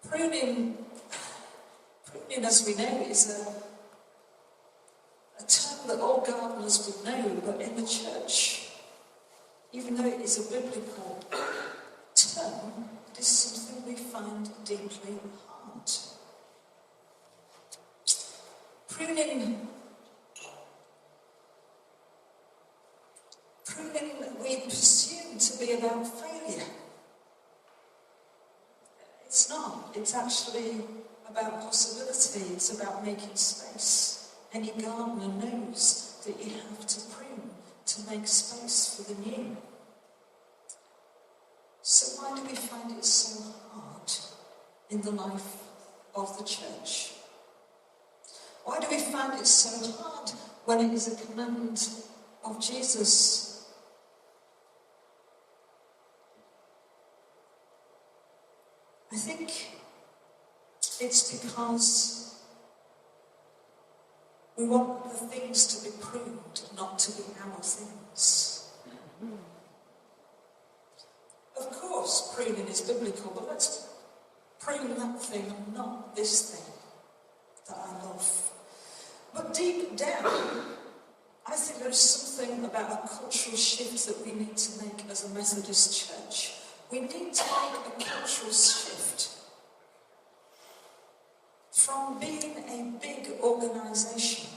Pruning, as we know, is a term that all gardeners would know, but in the church, even though it is a biblical term, it is something we find deeply hard. Pruning we presume to be about failure. It's not. It's actually about possibility. It's about making space. Any gardener knows that you have to prune to make space for the new. So why do we find it so hard in the life of the church? Why do we find it so hard when it is a command of Jesus? I think it's because we want the things to be pruned, not to be our things. Of course, pruning is biblical, but let's prune that thing and not this thing that I love. But deep down, I think there's something about a cultural shift that we need to make as a Methodist church. We need to make a cultural shift from being a big organisation,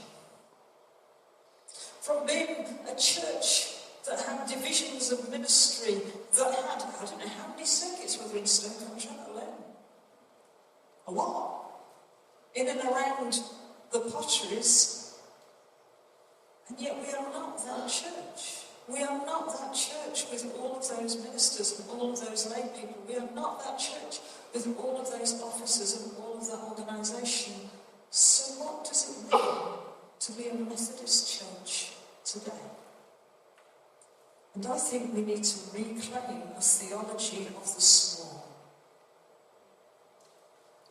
from being a church that had divisions of ministry, that had, I don't know how many circuits were there in Stoke on Trent alone? A lot. In and around the potteries, and yet we are not that church. We are not that church with all of those ministers and all of those lay people. We are not that church with all of those officers and all of that organisation. So what does it mean to be a Methodist church today? And I think we need to reclaim a theology of the small.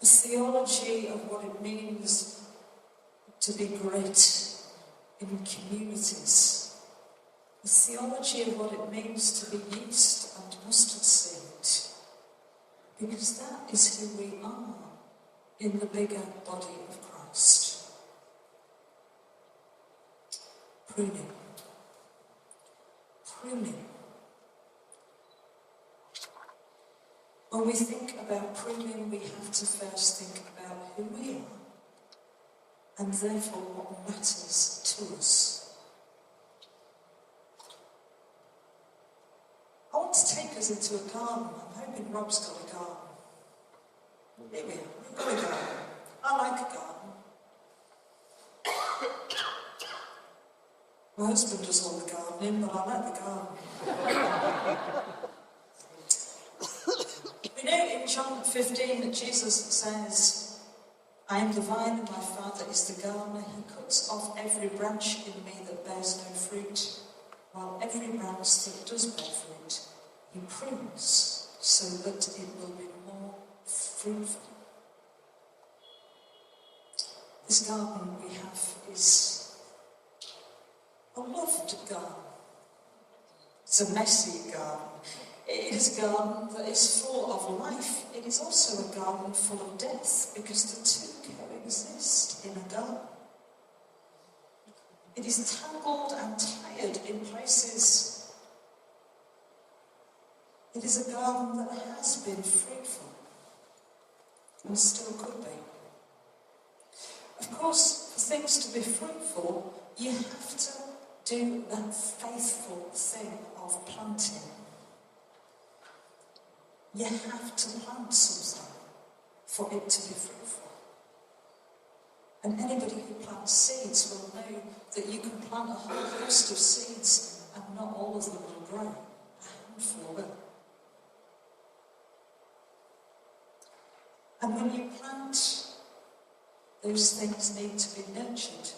A theology of what it means to be great in communities. A theology of what it means to be yeast and mustard seed. Because that is who we are in the bigger body of Christ. Pruning. Pruning. When we think about pruning, we have to first think about who we are, and therefore what matters to us. I want to take us into a garden. I'm hoping Rob's got a garden. Here we are, we've got a garden. I like a garden. My husband does all the gardening, but I like the garden. We know in John 15 that Jesus says, I am the vine and my Father is the gardener. He cuts off every branch in me that bears no fruit, while every branch that does bear fruit, he prunes so that it will be more fruitful. This garden we have is a loved garden. It's a messy garden. It is a garden that is full of life. It is also a garden full of death, because the two coexist in a garden. It is tangled and tired in places. It is a garden that has been fruitful and still could be. Of course, for things to be fruitful, you have to do that faithful thing of planting. You have to plant something for it to be fruitful. And anybody who plants seeds will know that you can plant a whole host of seeds and not all of them will grow. A handful will. And when you plant, those things need to be nurtured.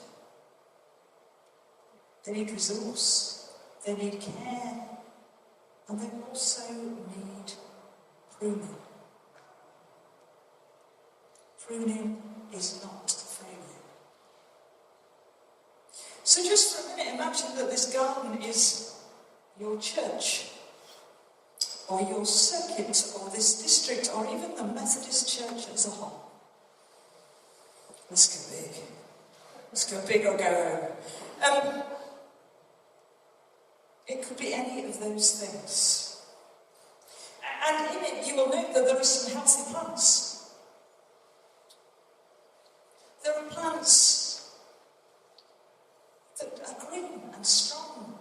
They need resource, they need care, and they also need pruning. Pruning is not failure. So just for a minute, imagine that this garden is your church. or your circuit, or this district, or even the Methodist Church as a whole. Let's go big. Let's go big or go home. It could be any of those things. And in it, you will note that there are some healthy plants. There are plants that are green and strong.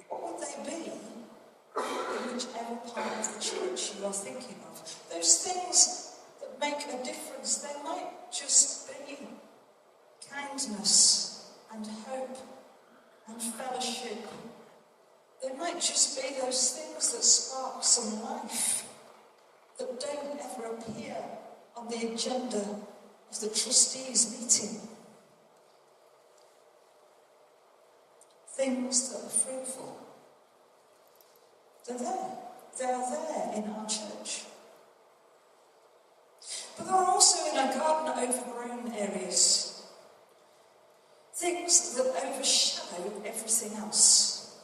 What would they be in whichever part of the church you are thinking of? Those things that make a difference, they might just be kindness and hope and fellowship. They might just be those things that spark some life, that don't ever appear on the agenda of the trustees' meeting. Things that are fruitful. They're there. They are there in our church. But there are also in our garden overgrown areas. Things that overshadow everything else.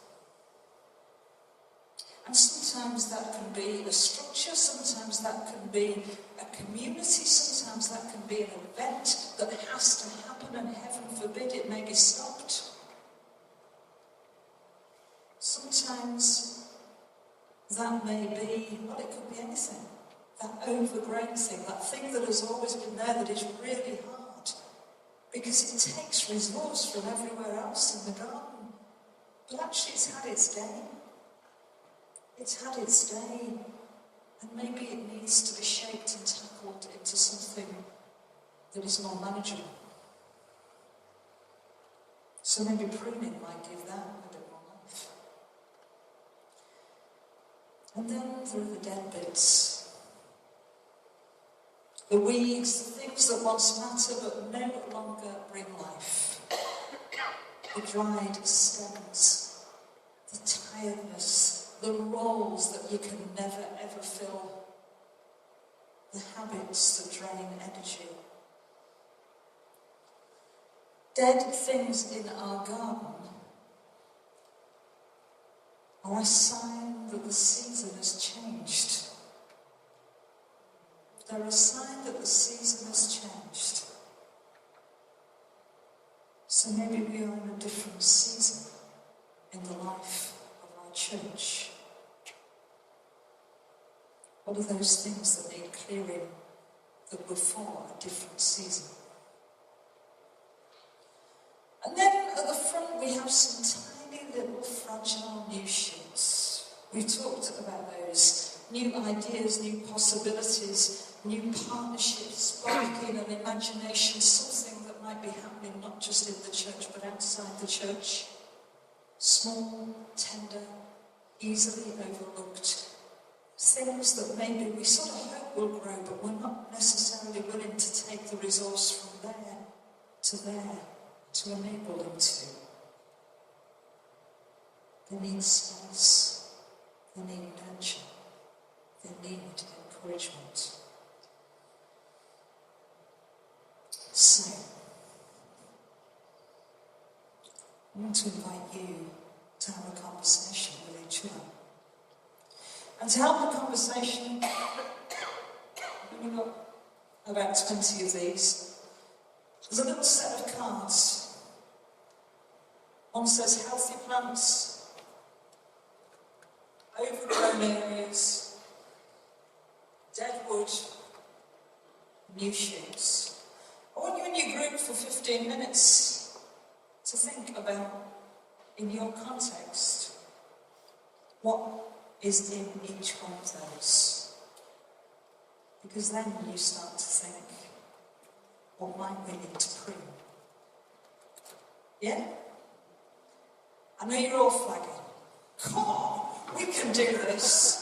And sometimes that can be a structure, sometimes that can be a community, sometimes that can be an event that has to happen, and heaven forbid it may be stopped. Sometimes that may be, well, it could be anything. That overgrown thing, that thing that has always been there that is really hard. Because it takes resource from everywhere else in the garden. But actually it's had its day. It's had its day. And maybe it needs to be shaped and tackled into something that is more manageable. So maybe pruning might give that a bit more life. And then there are the dead bits. The weeds, the things that once matter but no longer bring life. The dried stems, the tiredness, the roles that you can never ever fill, the habits that drain energy. Dead things in our garden are a sign that the season has changed. They're a sign that the season has changed. So maybe we are in a different season in the life of our church. What are those things that need clearing that were for a different season? And then at the front we have some tiny little fragile new shoots. We've talked about those. New ideas, new possibilities, new partnerships, sparking an imagination, something that might be happening not just in the church but outside the church. Small, tender, easily overlooked. Things that maybe we sort of hope will grow, but we're not necessarily willing to take the resource from there to there to enable them to. They need space. They need nurture. They need encouragement. So, I want to invite you to have a conversation with each other. And to help the conversation, we've got about 20 of these. There's a little set of cards. One says healthy plants, overgrown areas, dead wood, new shoots. I want you in your group for 15 minutes to think about, in your context, what is in each one of those. Because then you start to think, what might we need to prune? Yeah? I know you're all flagging. Come on, we can do this.